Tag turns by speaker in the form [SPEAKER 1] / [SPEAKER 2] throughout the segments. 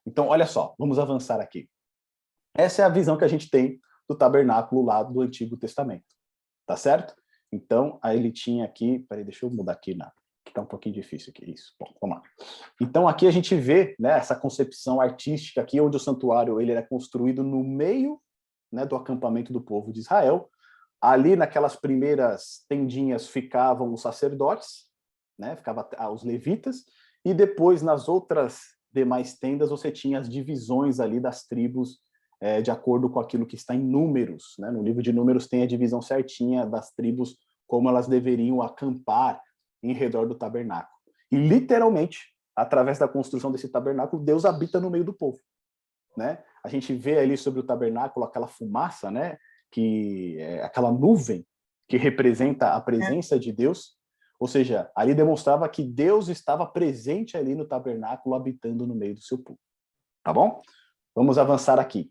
[SPEAKER 1] Então, olha só, vamos avançar aqui. Essa é a visão que a gente tem do tabernáculo lá do Antigo Testamento, tá certo? Então, aí ele tinha aqui, peraí, deixa eu mudar aqui, que tá um pouquinho difícil aqui, isso, bom, vamos lá. Então, aqui a gente vê, né, essa concepção artística aqui, onde o santuário ele era construído no meio, né, do acampamento do povo de Israel. Ali, naquelas primeiras tendinhas, ficavam os sacerdotes, né, ficavam os levitas, e depois, nas outras demais tendas, você tinha as divisões ali das tribos, de acordo com aquilo que está em Números, né? No livro de Números tem a divisão certinha das tribos, como elas deveriam acampar em redor do tabernáculo. E, literalmente, através da construção desse tabernáculo, Deus habita no meio do povo, né? A gente vê ali sobre o tabernáculo aquela fumaça, né? Aquela nuvem que representa a presença de Deus. Ou seja, ali demonstrava que Deus estava presente ali no tabernáculo, habitando no meio do seu povo. Tá bom? Vamos avançar aqui.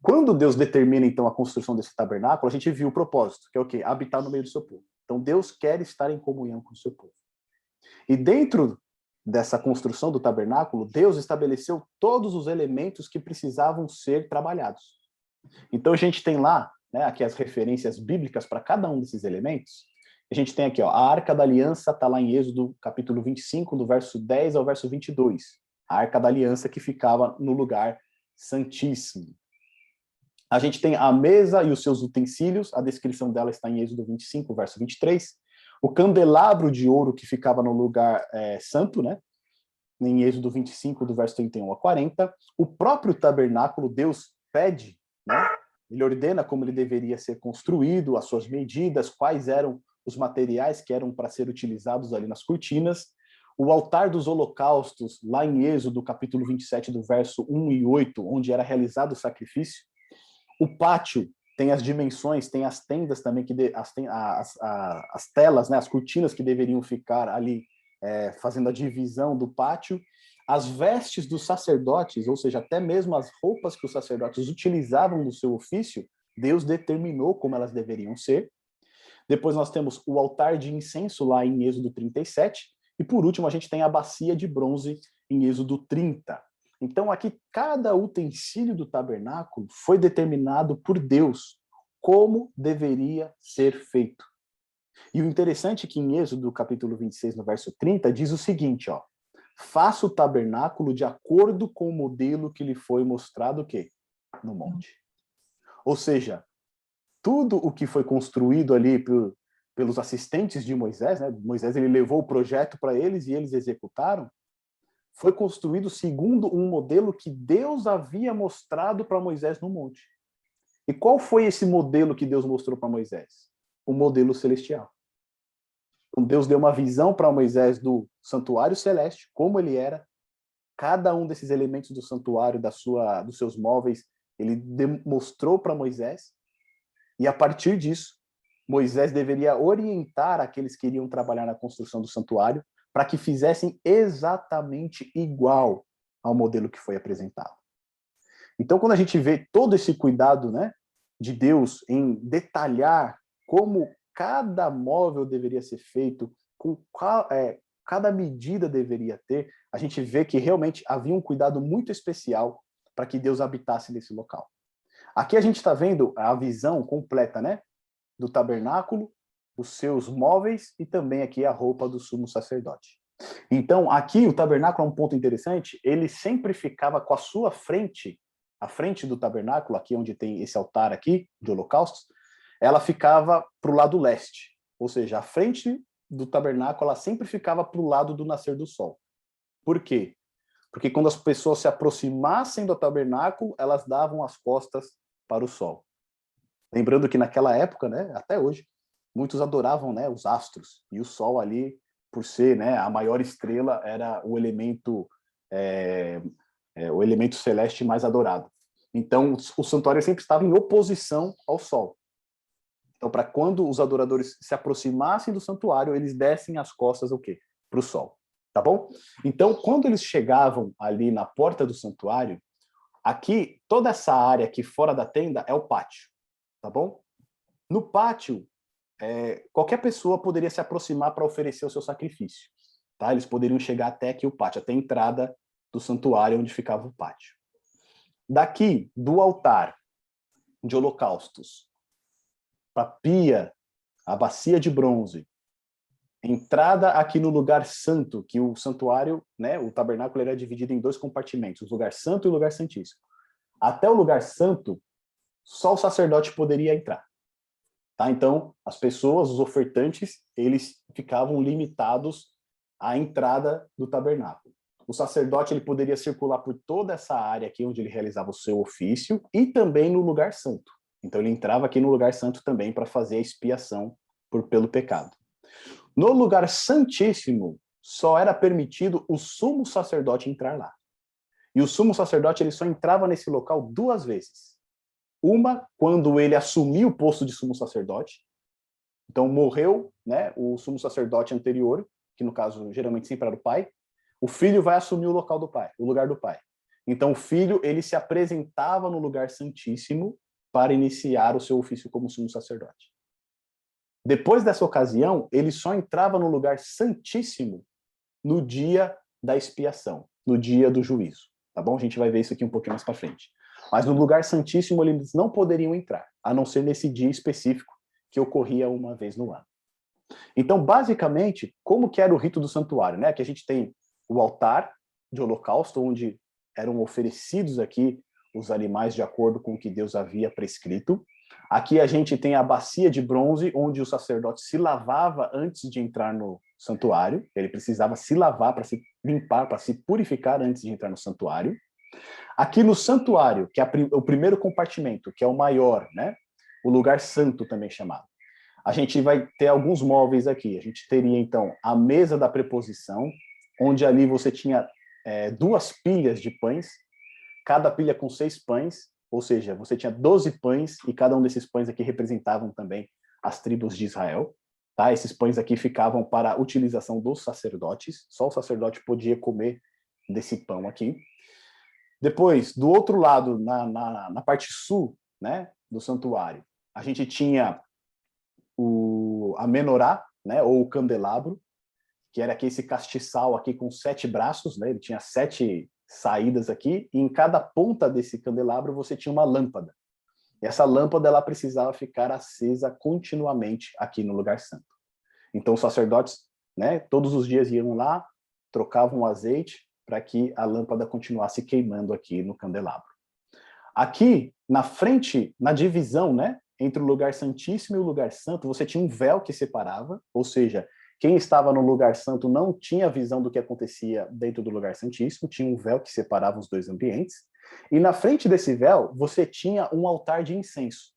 [SPEAKER 1] Quando Deus determina, então, a construção desse tabernáculo, a gente viu o propósito, que é o quê? Habitar no meio do seu povo. Então, Deus quer estar em comunhão com o seu povo. E dentro dessa construção do tabernáculo, Deus estabeleceu todos os elementos que precisavam ser trabalhados. Então, a gente tem lá, né, aqui as referências bíblicas para cada um desses elementos. A gente tem aqui, ó, a Arca da Aliança está lá em Êxodo, capítulo 25, do verso 10 ao verso 22. A Arca da Aliança que ficava no lugar santíssimo. A gente tem a mesa e os seus utensílios, a descrição dela está em Êxodo 25, verso 23. O candelabro de ouro que ficava no lugar santo, né? Em Êxodo 25, do verso 31 a 40. O próprio tabernáculo, Deus pede, né? Ele ordena como ele deveria ser construído, as suas medidas, quais eram os materiais que eram para ser utilizados ali nas cortinas. O altar dos holocaustos, lá em Êxodo, capítulo 27, do verso 1 e 8, onde era realizado o sacrifício. O pátio tem as dimensões, tem as tendas também, as telas, né, as cortinas que deveriam ficar ali fazendo a divisão do pátio. As vestes dos sacerdotes, ou seja, até mesmo as roupas que os sacerdotes utilizavam no seu ofício, Deus determinou como elas deveriam ser. Depois nós temos o altar de incenso lá em Êxodo 37. E por último, a gente tem a bacia de bronze em Êxodo 30. Então, aqui, cada utensílio do tabernáculo foi determinado por Deus como deveria ser feito. E o interessante é que em Êxodo, capítulo 26, no verso 30, diz o seguinte, ó, faça o tabernáculo de acordo com o modelo que lhe foi mostrado o quê? No monte. Ou seja, tudo o que foi construído ali pelos assistentes de Moisés, né? Moisés ele levou o projeto para eles e eles executaram, foi construído segundo um modelo que Deus havia mostrado para Moisés no monte. E qual foi esse modelo que Deus mostrou para Moisés? O modelo celestial. Então Deus deu uma visão para Moisés do santuário celeste, como ele era, cada um desses elementos do santuário, dos seus móveis, ele demonstrou para Moisés, e a partir disso, Moisés deveria orientar aqueles que iriam trabalhar na construção do santuário para que fizessem exatamente igual ao modelo que foi apresentado. Então, quando a gente vê todo esse cuidado, né, de Deus em detalhar como cada móvel deveria ser feito, com cada medida deveria ter, a gente vê que realmente havia um cuidado muito especial para que Deus habitasse nesse local. Aqui a gente está vendo a visão completa, né, do tabernáculo, os seus móveis e também aqui a roupa do sumo sacerdote. Então, aqui o tabernáculo é um ponto interessante, ele sempre ficava com a sua frente, a frente do tabernáculo, aqui onde tem esse altar aqui, de holocaustos, ela ficava para o lado leste, ou seja, a frente do tabernáculo ela sempre ficava para o lado do nascer do sol. Por quê? Porque quando as pessoas se aproximassem do tabernáculo, elas davam as costas para o sol. Lembrando que naquela época, né, até hoje, muitos adoravam, né, os astros, e o sol ali, por ser, né, a maior estrela, era o elemento celeste mais adorado. Então, o santuário sempre estava em oposição ao sol. Então, para quando os adoradores se aproximassem do santuário, eles dessem as costas o quê? Para o sol, tá bom? Então, quando eles chegavam ali na porta do santuário, aqui, toda essa área aqui fora da tenda é o pátio, tá bom? No pátio, qualquer pessoa poderia se aproximar para oferecer o seu sacrifício, tá? Eles poderiam chegar até aqui o pátio, até a entrada do santuário onde ficava o pátio. Daqui, do altar de holocaustos, para a pia, a bacia de bronze, entrada aqui no lugar santo, que o santuário, né, o tabernáculo era dividido em 2 compartimentos, o lugar santo e o lugar santíssimo. Até o lugar santo, só o sacerdote poderia entrar. Tá? Então, as pessoas, os ofertantes, eles ficavam limitados à entrada do tabernáculo. O sacerdote ele poderia circular por toda essa área aqui onde ele realizava o seu ofício e também no lugar santo. Então, ele entrava aqui no lugar santo também para fazer a expiação pelo pecado. No lugar santíssimo, só era permitido o sumo sacerdote entrar lá. E o sumo sacerdote ele só entrava nesse local 2 vezes. Uma, quando ele assumiu o posto de sumo sacerdote. Então, morreu, né, o sumo sacerdote anterior, que no caso geralmente sempre era o pai. O filho vai assumir o local do pai, o lugar do pai. Então, o filho ele se apresentava no lugar santíssimo para iniciar o seu ofício como sumo sacerdote. Depois dessa ocasião, ele só entrava no lugar santíssimo no dia da expiação, no dia do juízo. Tá bom? A gente vai ver isso aqui um pouquinho mais para frente. Mas no lugar santíssimo eles não poderiam entrar, a não ser nesse dia específico que ocorria uma vez no ano. Então, basicamente, como que era o rito do santuário, né? Que a gente tem o altar de holocausto, onde eram oferecidos aqui os animais de acordo com o que Deus havia prescrito. Aqui a gente tem a bacia de bronze, onde o sacerdote se lavava antes de entrar no santuário. Ele precisava se lavar para se limpar, para se purificar antes de entrar no santuário. Aqui no santuário, que é o primeiro compartimento, que é o maior, né? O lugar santo também chamado. A gente vai ter alguns móveis aqui. A gente teria, então, a mesa da preposição, onde ali você tinha 2 pilhas de pães, cada pilha com 6 pães, ou seja, você tinha 12 pães, e cada um desses pães aqui representavam também as tribos de Israel. Tá? Esses pães aqui ficavam para a utilização dos sacerdotes, só o sacerdote podia comer desse pão aqui. Depois, do outro lado, na parte sul, né, do santuário, a gente tinha a menorá, né, ou o candelabro, que era aqui esse castiçal aqui com 7 braços, né, ele tinha 7 saídas aqui, e em cada ponta desse candelabro você tinha uma lâmpada. E essa lâmpada ela precisava ficar acesa continuamente aqui no lugar santo. Então os sacerdotes, né, todos os dias iam lá, trocavam o azeite para que a lâmpada continuasse queimando aqui no candelabro. Aqui, na frente, na divisão, né, entre o lugar santíssimo e o lugar santo, você tinha um véu que separava, ou seja, quem estava no lugar santo não tinha visão do que acontecia dentro do lugar santíssimo, tinha um véu que separava os 2 ambientes, e na frente desse véu, você tinha um altar de incenso.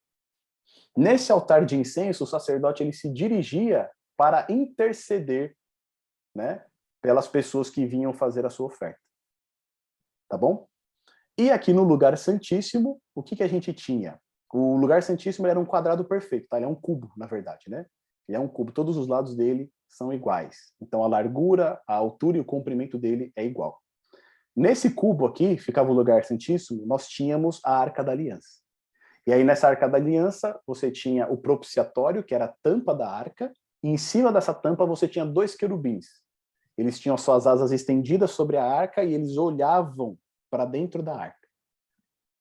[SPEAKER 1] Nesse altar de incenso, o sacerdote ele se dirigia para interceder, né, pelas pessoas que vinham fazer a sua oferta. Tá bom? E aqui no lugar santíssimo, o que a gente tinha? O lugar santíssimo era um quadrado perfeito, tá? Ele é um cubo, na verdade, né? Ele é um cubo, todos os lados dele são iguais. Então a largura, a altura e o comprimento dele é igual. Nesse cubo aqui, ficava o lugar santíssimo, nós tínhamos a Arca da Aliança. E aí nessa Arca da Aliança, você tinha o propiciatório, que era a tampa da arca, e em cima dessa tampa você tinha 2 querubins. Eles tinham suas asas estendidas sobre a arca e eles olhavam para dentro da arca.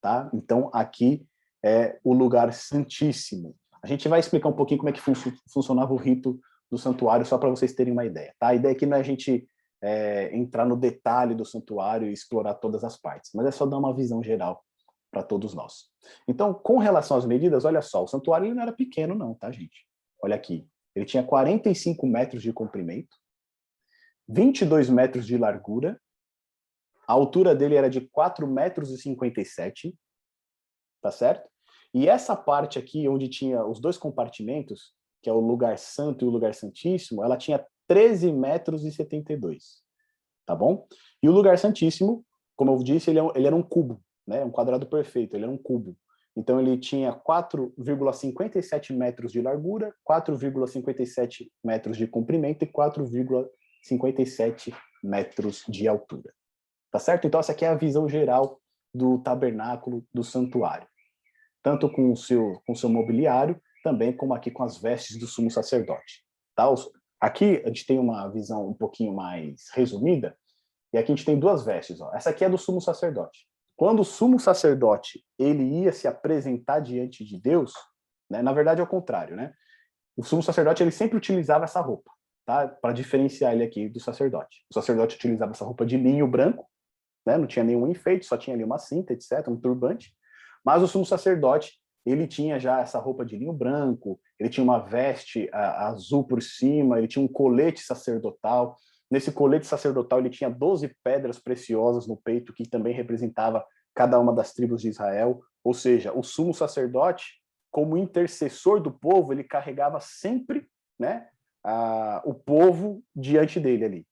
[SPEAKER 1] Tá? Então aqui é o lugar santíssimo. A gente vai explicar um pouquinho como é que funcionava o rito do santuário, só para vocês terem uma ideia. Tá? A ideia aqui não é a gente entrar no detalhe do santuário e explorar todas as partes, mas é só dar uma visão geral para todos nós. Então, com relação às medidas, olha só, o santuário ele não era pequeno não, tá, gente? Olha aqui, ele tinha 45 metros de comprimento, 22 metros de largura, a altura dele era de 4,57 metros, tá certo? E essa parte aqui, onde tinha os 2 compartimentos, que é o lugar santo e o lugar santíssimo, ela tinha 13,72 metros, tá bom? E o lugar santíssimo, como eu disse, ele era um cubo, né? Um quadrado perfeito, ele era um cubo. Então ele tinha 4,57 metros de largura, 4,57 metros de comprimento e 4,57 metros de altura. Tá certo? Então essa aqui é a visão geral do tabernáculo, do santuário. Tanto com o seu mobiliário, também como aqui com as vestes do sumo sacerdote. Tá? Aqui a gente tem uma visão um pouquinho mais resumida, E aqui a gente tem duas vestes. Ó. Essa aqui é do sumo sacerdote. Quando o sumo sacerdote ele ia se apresentar diante de Deus, né, na verdade é o contrário, né? O sumo sacerdote ele sempre utilizava essa roupa, tá? Para diferenciar ele aqui do sacerdote. O sacerdote utilizava essa roupa de linho branco, né? Não tinha nenhum enfeite, só tinha ali uma cinta, etc., um turbante. Mas o sumo sacerdote ele tinha já essa roupa de linho branco, ele tinha uma veste azul por cima, ele tinha um colete sacerdotal. Nesse colete sacerdotal ele tinha 12 pedras preciosas no peito, que também representava cada uma das tribos de Israel. Ou seja, o sumo sacerdote, como intercessor do povo, ele carregava sempre, né, o povo diante dele ali,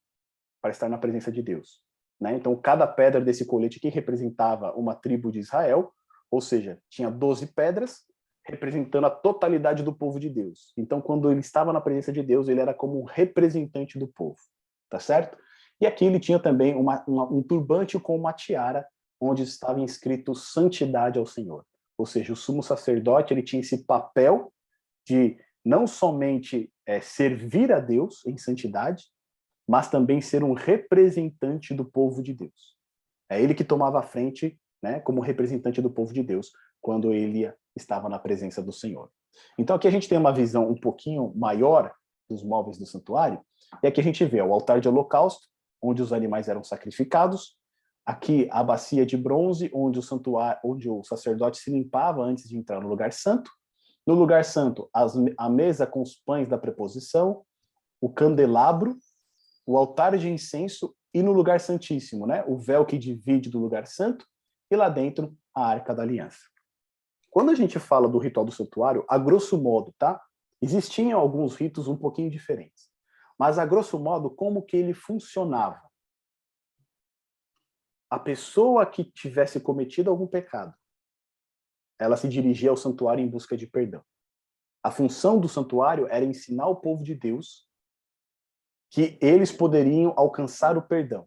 [SPEAKER 1] para estar na presença de Deus. Né? Então, cada pedra desse colete aqui representava uma tribo de Israel, ou seja, tinha 12 pedras, representando a totalidade do povo de Deus. Então, quando ele estava na presença de Deus, ele era como um representante do povo, tá certo? E aqui ele tinha também um turbante com uma tiara, onde estava inscrito santidade ao Senhor. Ou seja, o sumo sacerdote ele tinha esse papel de não somente servir a Deus em santidade, mas também ser um representante do povo de Deus. É ele que tomava a frente, né, como representante do povo de Deus, quando ele estava na presença do Senhor. Então aqui a gente tem uma visão um pouquinho maior dos móveis do santuário, e aqui a gente vê o altar de holocausto, onde os animais eram sacrificados, aqui a bacia de bronze, onde o sacerdote se limpava antes de entrar no lugar santo. No lugar santo, a mesa com os pães da preposição, o candelabro, o altar de incenso e no lugar santíssimo, né? O véu que divide do lugar santo e lá dentro a Arca da Aliança. Quando a gente fala do ritual do santuário, a grosso modo, tá? Existiam alguns ritos um pouquinho diferentes. Mas a grosso modo, como que ele funcionava? A pessoa que tivesse cometido algum pecado, ela se dirigia ao santuário em busca de perdão. A função do santuário era ensinar o povo de Deus que eles poderiam alcançar o perdão.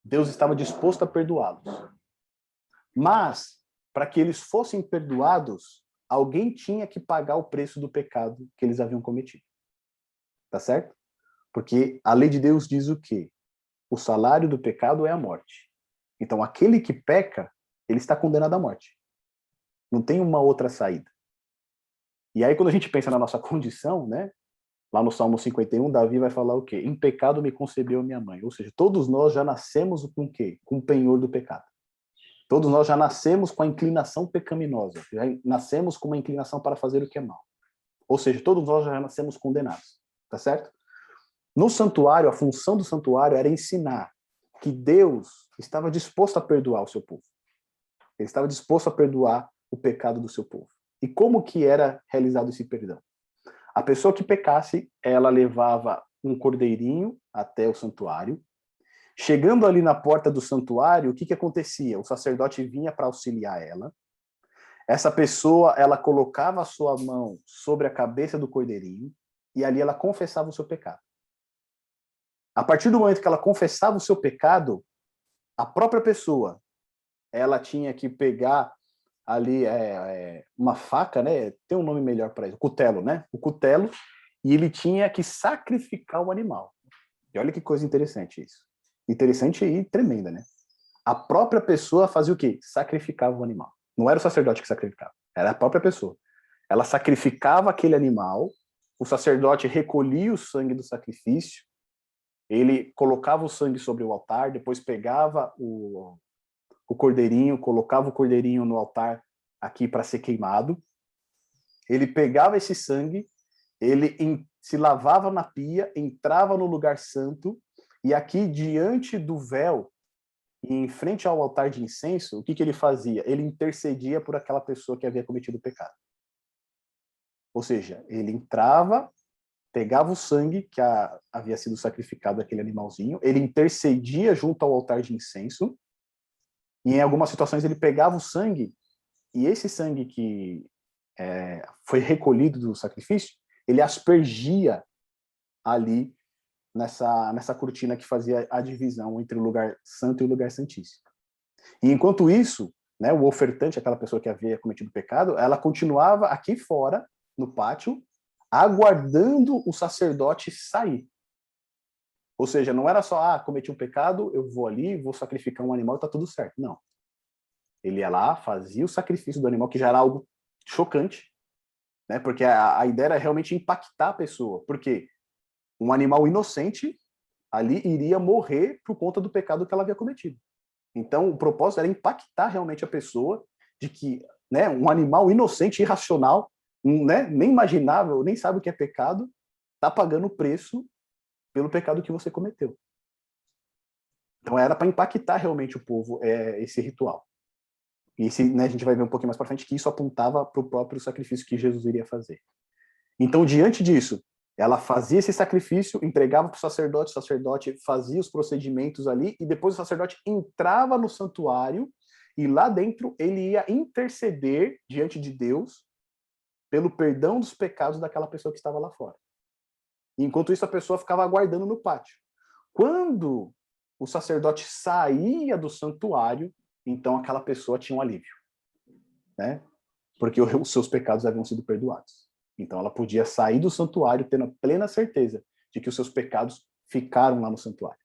[SPEAKER 1] Deus estava disposto a perdoá-los. Mas, para que eles fossem perdoados, alguém tinha que pagar o preço do pecado que eles haviam cometido. Tá certo? Porque a lei de Deus diz o quê? O salário do pecado é a morte. Então, aquele que peca, ele está condenado à morte. Não tem uma outra saída. E aí, quando a gente pensa na nossa condição, né? Lá no Salmo 51, Davi vai falar o quê? Em pecado me concebeu minha mãe. Ou seja, todos nós já nascemos com o quê? Com o penhor do pecado. Todos nós já nascemos com a inclinação pecaminosa. Já nascemos com uma inclinação para fazer o que é mal. Ou seja, todos nós já nascemos condenados. Tá certo? No santuário, a função do santuário era ensinar que Deus estava disposto a perdoar o seu povo. Ele estava disposto a perdoar o pecado do seu povo. E como que era realizado esse perdão? A pessoa que pecasse, ela levava um cordeirinho até o santuário. Chegando ali na porta do santuário, o que acontecia? O sacerdote vinha para auxiliar ela. Essa pessoa, ela colocava a sua mão sobre a cabeça do cordeirinho e ali ela confessava o seu pecado. A partir do momento que ela confessava o seu pecado, a própria pessoa, ela tinha que pegar ali uma faca, né? Tem um nome melhor para isso, cutelo, né? O cutelo, e ele tinha que sacrificar o animal. E olha que coisa interessante isso. Interessante e tremenda, né? A própria pessoa fazia o quê? Sacrificava o animal. Não era o sacerdote que sacrificava, era a própria pessoa. Ela sacrificava aquele animal, o sacerdote recolhia o sangue do sacrifício, ele colocava o sangue sobre o altar, depois pegava o cordeirinho, colocava o cordeirinho no altar aqui para ser queimado. Ele pegava esse sangue, ele se lavava na pia, entrava no lugar santo, e aqui diante do véu, e em frente ao altar de incenso, o que ele fazia? Ele intercedia por aquela pessoa que havia cometido o pecado. Ou seja, ele entrava, pegava o sangue que havia sido sacrificado daquele animalzinho, ele intercedia junto ao altar de incenso, e em algumas situações ele pegava o sangue, e esse sangue que foi recolhido do sacrifício, ele aspergia ali nessa cortina que fazia a divisão entre o lugar santo e o lugar santíssimo. E enquanto isso, né, o ofertante, aquela pessoa que havia cometido pecado, ela continuava aqui fora, no pátio, aguardando o sacerdote sair. Ou seja, não era só, cometi um pecado, eu vou ali, vou sacrificar um animal e tá tudo certo. Não. Ele ia lá, fazia o sacrifício do animal, que já era algo chocante, né? Porque a ideia era realmente impactar a pessoa. Porque um animal inocente ali iria morrer por conta do pecado que ela havia cometido. Então, o propósito era impactar realmente a pessoa de que, né, um animal inocente, irracional, né, nem imaginável, nem sabe o que é pecado, está pagando o preço pelo pecado que você cometeu. Então, era para impactar realmente o povo esse ritual. E né, a gente vai ver um pouquinho mais para frente que isso apontava para o próprio sacrifício que Jesus iria fazer. Então, diante disso, ela fazia esse sacrifício, entregava para o sacerdote fazia os procedimentos ali, e depois o sacerdote entrava no santuário, e lá dentro ele ia interceder diante de Deus pelo perdão dos pecados daquela pessoa que estava lá fora. Enquanto isso, a pessoa ficava aguardando no pátio. Quando o sacerdote saía do santuário, então aquela pessoa tinha um alívio, né? Porque os seus pecados haviam sido perdoados. Então ela podia sair do santuário tendo a plena certeza de que os seus pecados ficaram lá no santuário.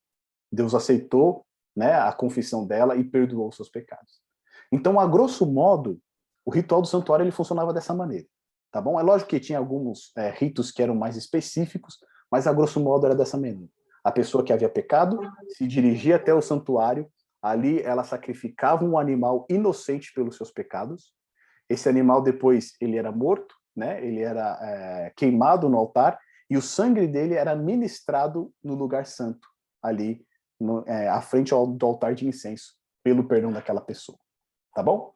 [SPEAKER 1] Deus aceitou, né, a confissão dela e perdoou os seus pecados. Então, a grosso modo, o ritual do santuário ele funcionava dessa maneira, tá bom? É lógico que tinha alguns ritos que eram mais específicos, mas a grosso modo era dessa maneira. A pessoa que havia pecado se dirigia até o santuário, ali ela sacrificava um animal inocente pelos seus pecados. Esse animal depois ele era morto, né? Ele era queimado no altar e o sangue dele era ministrado no lugar santo, ali à frente do altar de incenso, pelo perdão daquela pessoa. Tá bom?